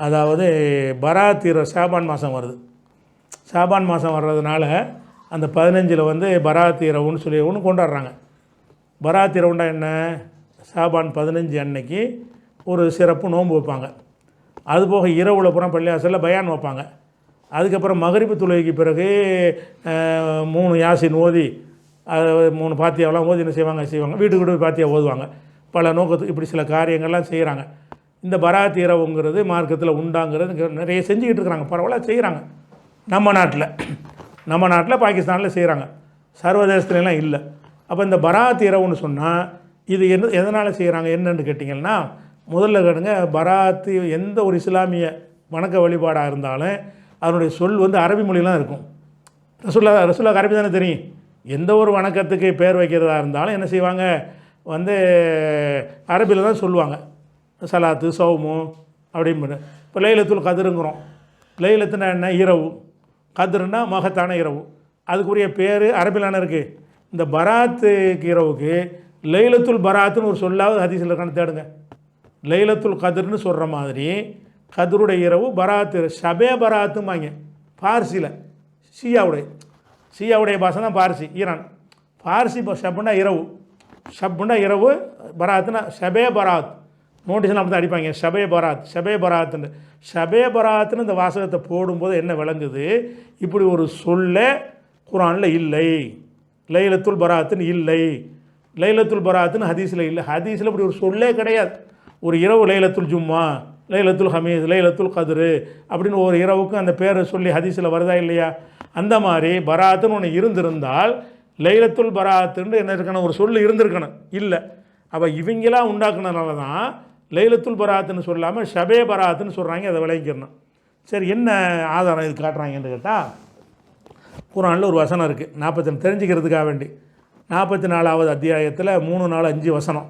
அதாவது பராத் இரவு ஷாபான் மாதம் வருது. ஷாபான் மாதம் வர்றதுனால அந்த 15 வந்து பராத் இரவுன்னு சொல்லி ஒன்று கொண்டாடுறாங்க. பராத் இரவுண்டா என்ன? ஷாபான் 15 அன்னைக்கு ஒரு சிறப்பு நோன்பு வைப்பாங்க. அதுபோக இரவுல புறம் பள்ளியாசலில் பயான் வைப்பாங்க. அதுக்கப்புறம் மகரிபு தொழுகைக்கு பிறகு 3 யாசின் ஓதி 3 பாத்தியாவெல்லாம் ஓதி என்ன செய்வாங்க வீட்டுக்கு போய் பாத்தியா ஓதுவாங்க. பல நோக்கத்துக்கு இப்படி சில காரியங்கள்லாம் செய்கிறாங்க. இந்த பராத் இரவுங்கிறது மார்க்கத்தில் உண்டாங்கிறது நிறைய செஞ்சுக்கிட்டு இருக்கிறாங்க. பரவாயில்ல செய்கிறாங்க. நம்ம நாட்டில் பாகிஸ்தானில் செய்கிறாங்க, சர்வதேசத்துலலாம் இல்லை. அப்போ இந்த பராத் இரவுன்னு சொன்னால் இது எதனால் செய்கிறாங்க என்னன்னு கேட்டிங்கன்னா, முதல்ல கேட்டுங்க, பராத்து எந்த ஒரு இஸ்லாமிய வணக்க வழிபாடாக இருந்தாலும் அதனுடைய சொல் வந்து அரபி மொழிலாம் இருக்கும். ரசூலுல்லாஹ் அரபி தானே தெரியும். எந்த ஒரு வணக்கத்துக்கு பேர் வைக்கிறதா இருந்தாலும் என்ன செய்வாங்க, வந்து அரபியில் தான் சொல்லுவாங்க. சலாத்து சௌமு அப்படின்னு. இப்போ லைலத்துல் கதிருங்கிறோம். லைலத்துனா என்ன? இரவு. கதிர்னா மகத்தான இரவு. அதுக்குரிய பேர் அரபிலான இருக்குது. இந்த பராத்துக்கு இரவுக்கு லைலத்துல் பராத்துன்னு ஒரு சொல்லாவது ஹதீஸில் இருக்கான்னு தேடுங்க. லைலத்துல் கதிர்னு சொல்கிற மாதிரி கதிருடைய இரவு பராத்து, ஷபே பராத்துமாங்க பார்சியில். ஷியாவுடைய பாஷை தான் பார்சி, ஈரான். பார்சி ஷப்புண்டா இரவு, ஷப்புண்டா இரவு, பராத்துனா ஷபே பராத். நோட்டீஸ்லாம் அப்படி தான் அடிப்பாங்க, ஷபே பராத்துன்னு. ஷபே பராத்துன்னு இந்த வாசகத்தை போடும்போது என்ன விளங்குது, இப்படி ஒரு சொல்ல குர்ஆனில் இல்லை. லைலத்துல் பராத்துன்னு இல்லை, லைலத்துல் பராத்துன்னு ஹதீஸில் இல்லை. ஹதீஸில் இப்படி ஒரு சொல்லே கிடையாது. ஒரு இரவு லைலத்துல் ஜும்மா, லைலத்துல் ஹமீஸ், லைலத்துல் கதிரு அப்படின்னு ஒரு இரவுக்கு அந்த பேரை சொல்லி ஹதீஸில் வருதா இல்லையா? அந்த மாதிரி பராத்துன்னு ஒன்று இருந்திருந்தால் லைலத்துல் பராத்துன்னு என்ன இருக்கணும், ஒரு சொல் இருந்திருக்கணும். இல்லை. அப்போ இவங்களாம் உண்டாக்குனதுனால தான் லைலத்துல் பராத்துன்னு சொல்லாமல் ஷபே பராத்துன்னு சொல்கிறாங்க. அதை விளங்கிக்கணும். சரி, என்ன ஆதாரம் இது காட்டுறாங்கன்னு கேட்டால், குர்ஆனில் ஒரு வசனம் இருக்குது 40 தெரிஞ்சுக்கிறதுக்காக வேண்டி. 44வது அத்தியாயத்தில் 3, 4, 5 வசனம்.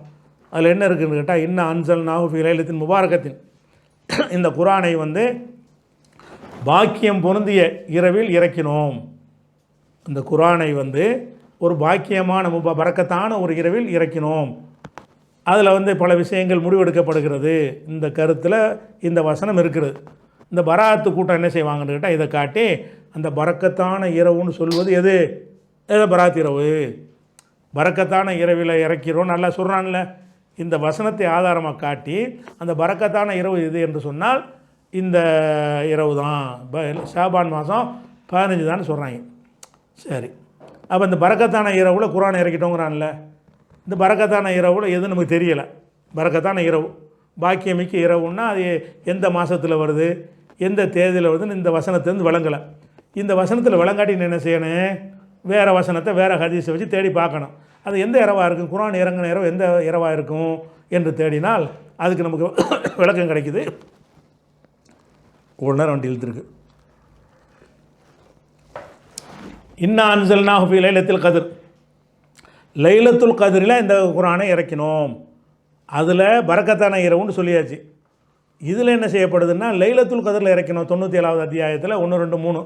அதில் என்ன இருக்குதுன்னு கேட்டால், இன்ன அன்சல்நாஹு ஃபீ லைலத்தின் முபாரகத்தின். இந்த குர்ஆனை வந்து பாக்கியம் பொருந்திய இரவில் இறக்கினோம். இந்த குர்ஆனை வந்து ஒரு பாக்கியமான பரக்கத்தான ஒரு இரவில் இறக்கினோம். அதில் வந்து பல விஷயங்கள் முடிவெடுக்கப்படுகிறது. இந்த கருத்தில் இந்த வசனம் இருக்கிறது. இந்த பராத்து கூட்டம் என்ன செய்வாங்கன்னு கேட்டால், இதை காட்டி அந்த பரக்கத்தான இரவுன்னு சொல்வது எது பராத் இரவு, பரக்கத்தான இரவில் இறக்கிறோம் நல்லா சொல்கிறான்ல. இந்த வசனத்தை ஆதாரமாக காட்டி அந்த பரக்கத்தான இரவு எது என்று சொன்னால் இந்த இரவு தான், ஷாபான் மாதம் 15 தான் சொல்கிறாங்க. சரி, அப்போ இந்த பரக்கத்தான இரவில் குர்ஆனை இறக்கிட்டோங்கிறான்ல. இந்த பரக்கத்தான இரவில் எதுவும் நமக்கு தெரியலை. பரக்கத்தான இரவு, பாக்கியமிக்க இரவுன்னா அது எந்த மாதத்தில் வருது, எந்த தேதியில் வருதுன்னு இந்த வசனத்துலேருந்து விளங்கலை. இந்த வசனத்தில் விளங்காட்டி என்ன செய்யணும், வேறு வசனத்தை வேறு ஹதீஸை வச்சு தேடி பார்க்கணும். அது எந்த இரவாக இருக்கும், குர்ஆன் இறங்கின இரவு எந்த இரவாக இருக்கும் என்று தேடினால் அதுக்கு நமக்கு விளக்கம் கிடைக்குது. ஒரு நேரம் வண்டி இழுத்துருக்கு. இன்னா அன்சல்நாஹு ஃபீ லைலத்துல் கதிர், லைலத்துல் கதிரில் இந்த குர்ஆனை இறக்கினோம். அதில் பரக்கத்தான இரவுன்னு சொல்லியாச்சு. இதில் என்ன செய்யப்படுதுன்னா லைலத்துல் கதிரில் இறக்கணும். 97வது அத்தியாயத்தில் 1, 2, 3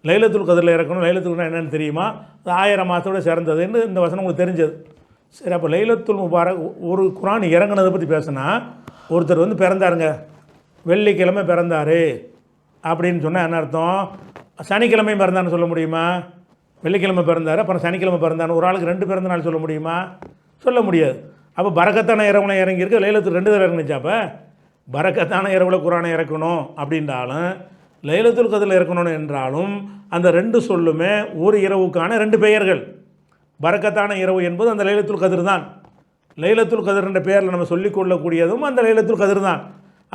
லைலத்துல் கதிரில் இறக்கணும். லைலத்துல் என்னென்னு தெரியுமா, அது 1000 மாதத்தோடு சேர்ந்ததுன்னு இந்த வசனம் உங்களுக்கு தெரிஞ்சது. சரி, அப்போ லைலத்துல் முபாரக் ஒரு குர்ஆன் இறங்கினதை பற்றி பேசுனா, ஒருத்தர் வந்து பிறந்தாருங்க, வெள்ளிக்கிழமை பிறந்தார் அப்படின்னு சொன்னால் என்ன அர்த்தம், சனிக்கிழமையும் பிறந்தான்னு சொல்ல முடியுமா? வெள்ளிக்கிழமை பிறந்தார் அப்புறம் சனிக்கிழமை பிறந்தான்னு ஒரு ஆளுக்கு 2 பிறந்த நாள் சொல்ல முடியுமா? சொல்ல முடியாது. அப்போ பரக்கத்தான இரவுல இறங்கியிருக்கு, லைலத்துல் 2 தடவை இறங்குனுச்சு. அப்போ பரக்கத்தான இரவுல குர்ஆனை இறக்கணும் அப்படின்றாலும் லைலத்துல் கதிரில் இறக்கணும் என்றாலும் அந்த 2 சொல்லுமே ஒரு இரவுக்கான 2 பெயர்கள். பரக்கத்தான இரவு என்பது அந்த லைலத்துல் கதிர் தான். லைலத்துல் கதிர் என்ற பெயரில் நம்ம சொல்லிக்கொள்ளக்கூடியதும் அந்த லைலத்துல் கதிர் தான்.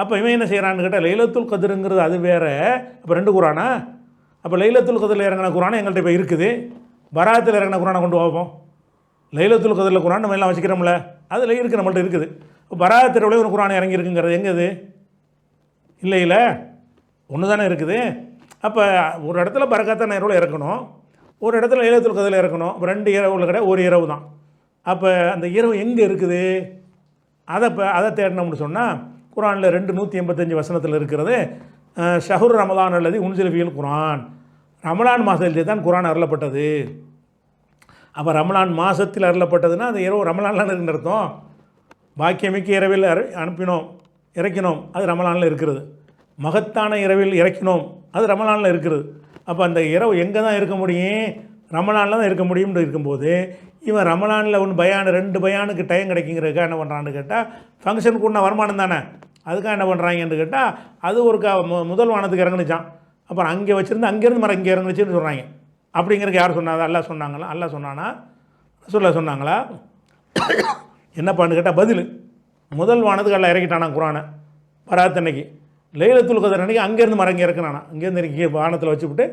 அப்போ இவன் என்ன செய்கிறான்னு கேட்டால், லைலத்துல் கதிருங்கிறது அது வேறு. அப்போ 2 குர்ஆனா? அப்போ லைலத்துல் கதிரில் இறங்கின குர்ஆன் எங்கள்கிட்ட இப்போ இருக்குது, பராத்தில் இறங்கின குர்ஆனை கொண்டு போவோம். லைலத்துல் கதிரில் குர்ஆன் நம்ம எல்லாம் வச்சுக்கிறோம்ல, அதில் இருக்குது, நம்மள்ட்ட இருக்குது. இப்போ பராத் இரவுல ஒரு குர்ஆன் இறங்கியிருக்குங்கிறது எங்கே இது? இல்லை, ஒன்று தானே இருக்குது. அப்போ ஒரு இடத்துல பரக்கத்தான இரவுல இறக்கணும், ஒரு இடத்துல லைலத்துல் கதிரில் இறக்கணும். அப்போ 2 இரவுல கிடையாது, ஒரு இரவு தான். அப்போ அந்த இரவு எங்கே இருக்குது, அதை தேடணும்னு சொன்னால் குர்ஆனில் 185 வசனத்தில் இருக்கிறது. ஷஹ்ரு ரமலான் அல்லது உன்சில ஃபீஹில் குர்ஆன், ரமலான் மாதத்தில் தான் குர்ஆன் அருளப்பட்டது. அப்போ ரமலான் மாதத்தில் அருளப்பட்டதுன்னா அந்த இரவு ரமலான்லாம் இருக்குன்னு அர்த்தம். பாக்கியமிக்க இரவில் இறக்கினோம், அது ரமலானில் இருக்கிறது. மகத்தான இரவில் இறக்கினோம். அது ரமலானில் இருக்கிறது. அப்போ அந்த இரவு எங்கே தான் இருக்க முடியும்? ரமலானில் தான் இருக்க முடியும்னு இருக்கும்போது இவன் ரமலானில் ஒன்று பயான் 2 பயானுக்கு டைம் கிடைக்குங்கிறதுக்காக என்ன பண்ணுறான்னு கேட்டால் ஃபங்க்ஷனுக்கு உள்ள வருமானம் தானே, அதுக்காக என்ன பண்ணுறாங்கன்னு கேட்டால் அது ஒரு முதல் வானத்துக்கு இறங்குனுச்சான். அப்புறம் அங்கே வச்சுருந்து அங்கேருந்து மரம் இங்கே இறங்குனுச்சுன்னு சொல்கிறாங்க. அப்படிங்கிறதுக்கு யார் சொன்னாங்க? அல்லாஹ் சொன்னாங்களா? அல்லாஹ் சொன்னானா? ரசூலுல்லாஹ் சொன்னாங்களா? என்னப்பான்னு கேட்டால் பதில் முதல் வானத்துக்கு எல்லாம் இறக்கிட்டானா குரானை பராத் அன்னைக்கு. லைலத்துல் கத்ர் அன்னைக்கு அங்கேருந்து மரம் இங்கே இறக்குனானா, அங்கேருந்து இறக்கி வானத்தில் வச்சுவிட்டு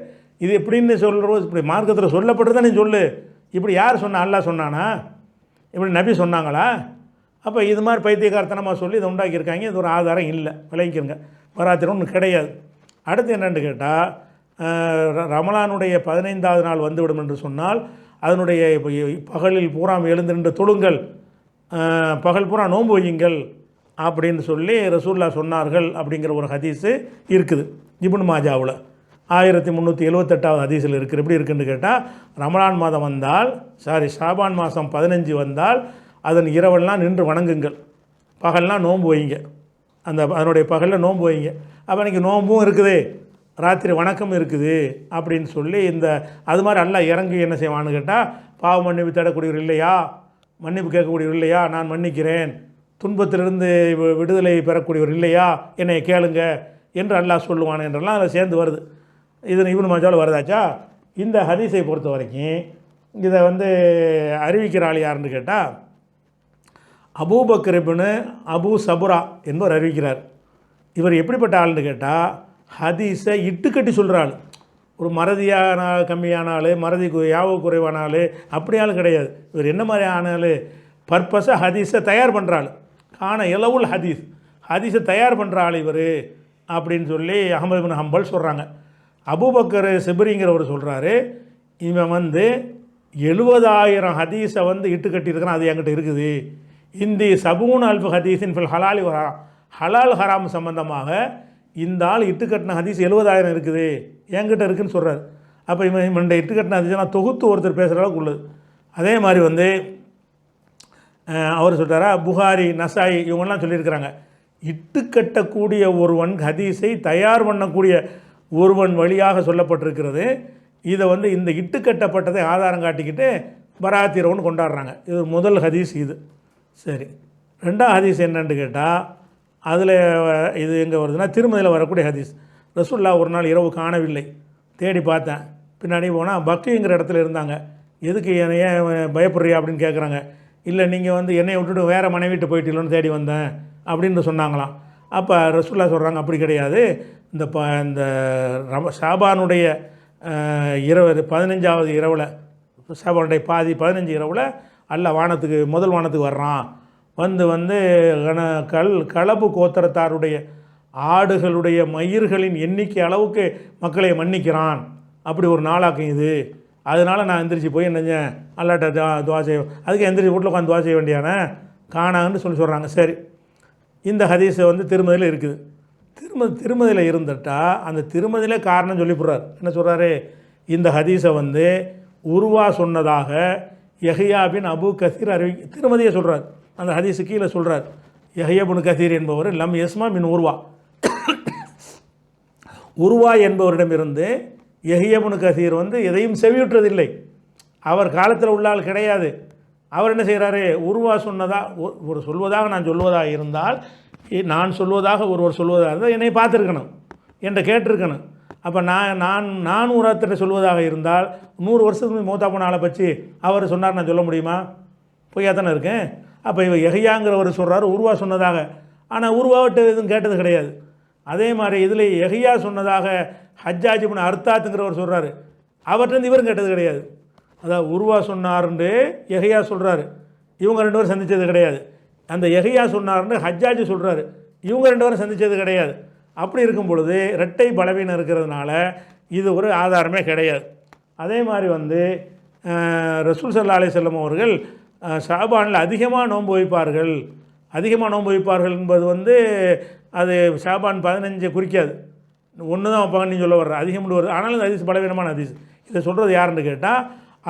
இது எப்படின்னு சொல்கிறோம். இப்படி மார்க்கத்தில் சொல்லப்பட்டு நீ சொல்லு. இப்படி யார் சொன்னா? அல்லாஹ் சொன்னானா? இப்படி நபி சொன்னாங்களா? அப்போ இது மாதிரி பைத்தியக்காரத்தனமாக சொல்லி இதை உண்டாக்கியிருக்காங்க. இது ஒரு ஆதாரம் இல்லை, விளைவிக்கிறங்க. பராத்திரம் ஒன்று கிடையாது. அடுத்து என்னென்னு கேட்டால் ரமலானுடைய 15வது நாள் வந்துவிடும் என்று சொன்னால் அதனுடைய பகலில் பூரா எழுந்திருந்த தொழுங்கள், பகல் பூரா நோன்பு வையுங்கள் அப்படின்னு சொல்லி ரசூலுல்லாஹ் சொன்னார்கள். அப்படிங்கிற ஒரு ஹதீஸு இருக்குது இப்னு மாஜாவில் 1378வது ஹதீஸில் இருக்குது. எப்படி இருக்குன்னு கேட்டால் ரமலான் மாதம் வந்தால் ஷாபான் மாதம் 15 வந்தால் அதன் இரவெல்லாம் நின்று வணங்குங்கள், பகல்லாம் நோன்பு வைங்க. அதனுடைய பகலில் நோன்பு வைங்க. அப்போ இன்றைக்கி நோன்பும் இருக்குது, ராத்திரி வணக்கம் இருக்குது அப்படின்னு சொல்லி அது மாதிரி அல்லாஹ் இறங்கி என்ன செய்வான்னு கேட்டால் பாவ மன்னிப்பு தேடக்கூடியவர் இல்லையா, மன்னிப்பு கேட்கக்கூடியவர் இல்லையா, நான் மன்னிக்கிறேன், துன்பத்திலிருந்து விடுதலை பெறக்கூடியவர் இல்லையா, என்னை கேளுங்க என்று அல்லாஹ் சொல்லுவான் என்றெல்லாம் அதில் சேர்ந்து வருது. இது இப்னு மாஜாவில் வருதாச்சா? இந்த ஹதீஸை பொறுத்த வரைக்கும் இதை அறிவிக்கிற ஆள் யாருன்னு கேட்டால் அபூபக்கர் இப்னு அபூ சபுரா என்பவர் அறிவிக்கிறார். இவர் எப்படிப்பட்ட ஆள்னு கேட்டால் ஹதீஸை இட்டுக்கட்டி சொல்கிற ஆள். ஒரு மறதியான கம்மியான ஆள், மறதி யாபக குறைவான ஆள், அப்படி ஆள் கிடையாது. இவர் என்ன மாதிரி ஆனாலும் பர்பஸாக ஹதீஸை தயார் பண்ணுற ஆள். காண இலவுல் ஹதீஸை தயார் பண்ணுற ஆள் இவர் அப்படின்னு சொல்லி அஹ்மது பின் ஹம்பல் சொல்கிறாங்க. அபூபக்கர் சிபரிங்கிறவர் சொல்கிறாரு, இவன் 70,000 ஹதீஸை இட்டு கட்டியிருக்கிறான், அது என்கிட்ட இருக்குது. இந்த 70,000 ஹதீஸின் ஃபில் ஹலால் ஹலால் ஹராம் சம்பந்தமாக இந்த ஆள் இட்டுக்கட்டின ஹதீஸ் 70,000 இருக்குது, என்கிட்ட இருக்குதுன்னு சொல்கிறார். அப்போ இவன் இட்டுக்கட்டின ஹதீஸ்லாம் தொகுத்து ஒருத்தர் பேசுகிற அளவுக்கு உள்ளது. அதே மாதிரி அவர் சொல்கிறாரா, புகாரி நசாயி இவங்கெல்லாம் சொல்லியிருக்கிறாங்க, இட்டுக்கட்டக்கூடிய ஒருவன் ஹதீஸை தயார் பண்ணக்கூடிய ஒருவன் வழியாக சொல்லப்பட்டிருக்கிறது. இதை இந்த இட்டுக்கட்டப்பட்டதை ஆதாரம் காட்டிக்கிட்டு பராத்திரவுன்னு கொண்டாடுறாங்க. இது முதல் ஹதீஸ். இது சரி. 2ஆம் ஹதீஸ் என்னன்னு கேட்டால் அதில் இது எங்கே வருதுன்னா திருமதியில் வரக்கூடிய ஹதீஸ். ரசூலுல்லாஹ் ஒரு நாள் இரவு காணவில்லை, தேடி பார்த்தேன், பின்னாடி போனால் பக்கிங்கிற இடத்துல இருந்தாங்க. எதுக்கு என்னைய பயப்படுறியா அப்படின்னு கேட்குறாங்க. இல்லை நீங்கள் என்னை விட்டுட்டு வேறு மனைவிட்டு போயிட்டீங்களோன்னு தேடி வந்தேன் அப்படின்னு சொன்னாங்களாம். அப்போ ரசூலுல்லாஹ் சொல்கிறாங்க, அப்படி கிடையாது, இந்த ஷாபானுடைய இரவு 15வது இரவில், ஷாபானுடைய பாதி 15 இரவில் அல்லாஹ் வானத்துக்கு முதல் வானத்துக்கு வர்றான். களப்பு கோத்திரத்தாருடைய ஆடுகளுடைய மயிர்களின் எண்ணிக்கை அளவுக்கு மக்களை மன்னிக்கிறான். அப்படி ஒரு நாளாக்கும் இது. அதனால் நான் எந்திரிச்சு போய் என்ன செஞ்சேன், அல்லாட்ட துவா செய்ய, அதுக்கு எந்திரிச்சு வீட்டில் உட்காந்து துவா செய்ய வேண்டியானே காணான்னு சொல்கிறாங்க. சரி, இந்த ஹதீஸை திருமதியில் இருக்குது. திருமதியில் இருந்துட்டால் அந்த திருமதியில் காரணம் சொல்லிவிடுறார். என்ன சொல்கிறாரு, இந்த ஹதீஸை உருவா சொன்னதாக யஹ்யா பின் அபு கசீர் திருமதியை சொல்கிறார். அந்த ஹதீஸு கீழே சொல்கிறார், யஹ்யா பின் கசீர் என்பவர் லம் யஸ்மா மின் உருவா என்பவரிடமிருந்து யஹ்யா பின் கசீர் எதையும் செவியுற்றதில்லை. அவர் காலத்தில் உள்ள ஆள் கிடையாது. அவர் என்ன செய்கிறாரு, உருவா ஒரு சொல்வதாக நான் சொல்வதாக இருந்தால், நான் சொல்வதாக ஒருவர் சொல்வதாக இருந்தால் என்னை பார்த்துருக்கணும், என்கிட்ட கேட்டிருக்கணும். அப்போ நான் ஒருத்தரை சொல்வதாக இருந்தால் 100 வருஷத்துக்கு மூத்தா போன ஆளை பற்றி அவர் சொன்னார் நான் சொல்ல முடியுமா? பொய்யா தானே இருக்கேன். அப்போ இவர் யஹ்யாங்கிறவர் சொல்கிறாரு உருவா சொன்னதாக, ஆனால் உருவாவிட்டு எதுவும் கேட்டது கிடையாது. அதே மாதிரி இதில் யஹ்யா சொன்னதாக ஹஜ்ஜாஜ் இப்னு அர்த்தாத்துங்கிறவர் சொல்கிறாரு, அவர்கிட்ட இவரும் கேட்டது கிடையாது. அதாவது உருவா சொன்னார்ன்னு யஹ்யா சொல்கிறாரு, இவங்க 2 பேரும் சந்தித்தது கிடையாது. அந்த யஹ்யா சொன்னார்னு ஹஜ்ஜாஜ் சொல்கிறாரு, இவங்க 2 பேரும் சந்தித்தது கிடையாது. அப்படி இருக்கும் பொழுது இரட்டை பலவீனம் இருக்கிறதுனால இது ஒரு ஆதாரமே கிடையாது. அதே மாதிரி ரசூல் ஸல்லல்லாஹு அலைஹி வஸல்லம் அவர்கள் ஷாபானில் அதிகமாக நோன்பு வைப்பார்கள். அதிகமாக நோன்பு வைப்பார்கள் என்பது அது ஷாபான் 15 குறிக்காது, ஒன்று தான் வைப்பாங்கன்னு சொல்ல வர்ற அதிகம் வருது. ஆனாலும் இந்த ஹதீஸ் பலவீனமான ஹதீஸ். இதை சொல்கிறது யாருன்னு கேட்டால்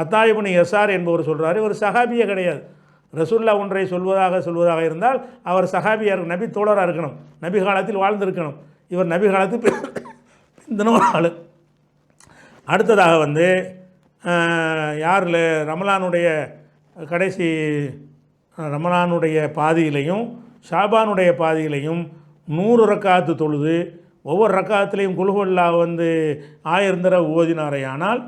அத்தா இப்னு யஸார் என்பவர் சொல்கிறாரு. ஒரு சஹாபியே கிடையாது. ரசூலுல்லாஹ் ஒன்றை சொல்வதாக இருந்தால் அவர் சஹாபியாக இருக்கணும், நபி தோழராக இருக்கணும், நபி காலத்தில் வாழ்ந்திருக்கணும். இவர் நபி காலத்துக்கு பிந்தின ஒரு ஆள். அடுத்ததாக வந்து யாரில் ரமலானுடைய கடைசி ரமலானுடைய பாதியிலையும் ஷாபானுடைய பாதியிலையும் 100 ரக்காத்து தொழுது ஒவ்வொரு ரக்காத்துலேயும் குல்ஹுவல்லா வந்து 1000 தடவை ஓதினாரே ஆனால்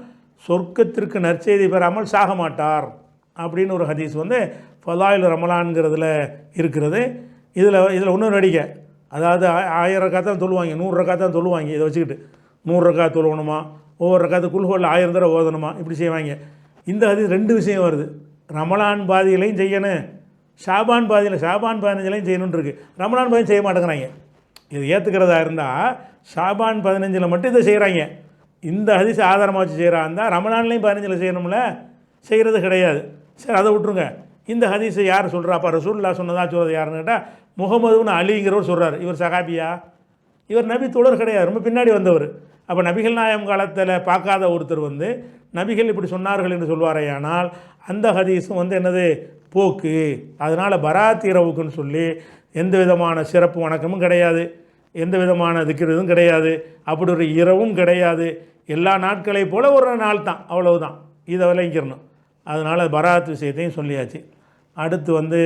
சொர்க்கத்திற்கு நற்செய்தி பெறாமல் சாக மாட்டார் அப்படின்னு ஒரு ஹதீஸ் வந்து ஃபதாயில் ரமலான்ங்கிறதுல இருக்கிறது. இதில் இன்னொரு நடிக்கை, அதாவது 1000 ரக்காத்தான் தொழுவாங்க, 100 ரக்காத்தான் தொழுவாங்க. இதை வச்சுக்கிட்டு 100 ரக்காத் தொழுவணுமா, ஒவ்வொரு ரக்காத்து குல்ஹுவல்லா 1000 தடவை ஓதணுமா, இப்படி செய்வாங்க. இந்த ஹதீஸ் 2 விஷயம் வருது. ரமலான் பாதியிலையும் செய்யணும், ஷாபான் 15லையும் செய்யணுன்னு இருக்குது. ரமலான் 15 செய்ய மாட்டேங்கிறாங்க. இது ஏற்றுக்கிறதா இருந்தால் ஷாபான் 15 மட்டும் இதை செய்கிறாங்க. இந்த ஹதீஸ் ஆதாரமாக வச்சு செய்கிறா இருந்தால் ரமலான்லேயும் 15 செய்யணும்ல, செய்கிறது கிடையாது. சரி, அதை விட்டுருங்க. இந்த ஹதீஸை யார் சொல்கிறா? அப்போ ரசூலுல்லாஹ் சொன்னதா சொல்கிறது யாருன்னு கேட்டால் முகமதுன்னு அலிங்கிறவர் சொல்கிறார். இவர் சகாபியா? இவர் நபி தோழர் கிடையாது, ரொம்ப பின்னாடி வந்தவர். அப்போ நபிகள் நாயகம் காலத்தில் பார்க்காத ஒருத்தர் வந்து நபிகள் இப்படி சொன்னார்கள் என்று சொல்வாரையானால் அந்த ஹதீஸும் வந்து என்னது, போக்கு. அதனால் பராத் இரவுக்குன்னு சொல்லி எந்த விதமான சிறப்பு வணக்கமும் கிடையாது, எந்த விதமான திக்றதும் கிடையாது, அப்படி ஒரு இரவும் கிடையாது. எல்லா நாட்களைப் போல் ஒரு நாள் தான், அவ்வளவுதான். இதை விளங்கிக்கிறணும். அதனால் பராத் விஷயத்தையும் சொல்லியாச்சு. அடுத்து வந்து